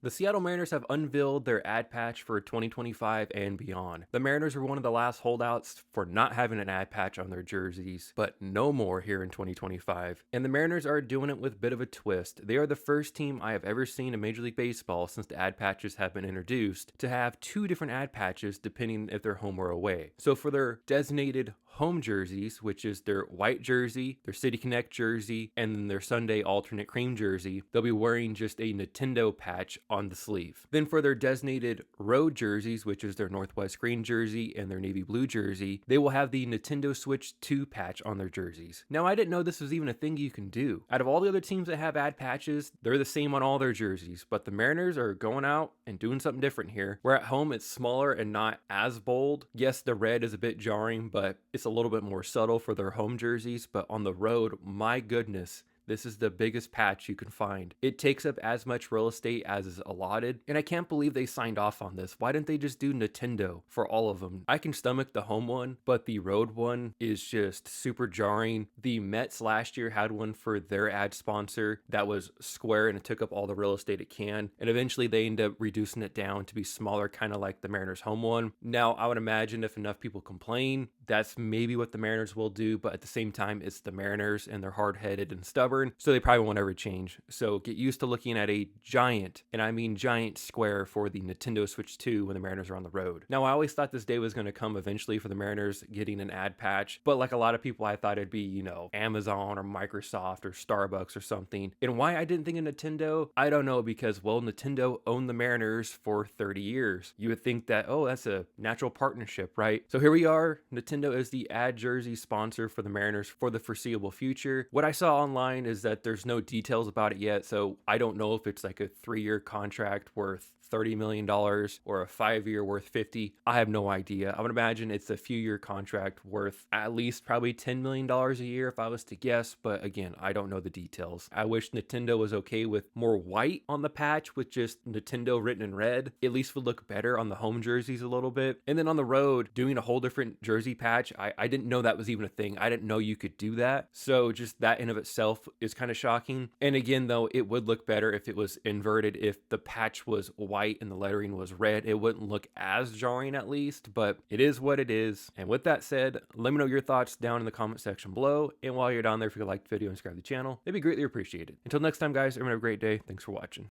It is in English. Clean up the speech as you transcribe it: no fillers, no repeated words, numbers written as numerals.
The Seattle Mariners have unveiled their ad patch for 2025 and beyond. The Mariners were one of the last holdouts for not having an ad patch on their jerseys, but no more here in 2025. And the Mariners are doing it with a bit of a twist. They are the first team I have ever seen in Major League Baseball since the ad patches have been introduced to have two different ad patches depending if they're home or away. So for their designated home jerseys, which is their white jersey, their City Connect jersey, and then their Sunday alternate cream jersey, they'll be wearing just a Nintendo patch on the sleeve. Then for their designated road jerseys, which is their Northwest green jersey and their navy blue jersey, they will have the Nintendo Switch 2 patch on their jerseys. Now, I didn't know this was even a thing you can do. Out of all the other teams that have ad patches, they're the same on all their jerseys, but the Mariners are going out and doing something different here. Where at home it's smaller and not as bold. Yes, the red is a bit jarring, but it's a little bit more subtle for their home jerseys. But on the road, my goodness, this is the biggest patch you can find. It takes up as much real estate as is allotted, and I can't believe they signed off on this. Why didn't they just do Nintendo for all of them? I can stomach the home one, but the road one is just super jarring. The Mets last year had one for their ad sponsor that was square and it took up all the real estate it can, and eventually they ended up reducing it down to be smaller, kind of like the Mariners home one. Now, I would imagine if enough people complain, that's maybe what the Mariners will do, but at the same time, it's the Mariners and they're hard-headed and stubborn, so they probably won't ever change. So get used to looking at a giant, and I mean giant, square for the Nintendo Switch 2 when the Mariners are on the road. Now, I always thought this day was going to come eventually for the Mariners getting an ad patch, but like a lot of people, I thought it'd be, Amazon or Microsoft or Starbucks or something. And why I didn't think of Nintendo, I don't know, because, well, Nintendo owned the Mariners for 30 years. You would think that, oh, that's a natural partnership, right? So here we are. Nintendo is the ad jersey sponsor for the Mariners for the foreseeable future. What I saw online is that there's no details about it yet, so I don't know if it's like a 3-year contract worth $30 million or a 5-year worth 50. I have no idea. I would imagine it's a few-year contract worth at least probably $10 million a year if I was to guess, but again, I don't know the details. I wish Nintendo was okay with more white on the patch with just Nintendo written in red. At least would look better on the home jerseys a little bit. And then on the road, doing a whole different jersey patch, I didn't know that was even a thing. I didn't know you could do that. So just that in of itself is kind of shocking. And again, though, it would look better if it was inverted. If the patch was white and the lettering was red, it wouldn't look as jarring at least, but it is what it is. And with that said, let me know your thoughts down in the comment section below. And while you're down there, if you could like the video and subscribe to the channel, it'd be greatly appreciated. Until next time, guys, everyone have a great day. Thanks for watching.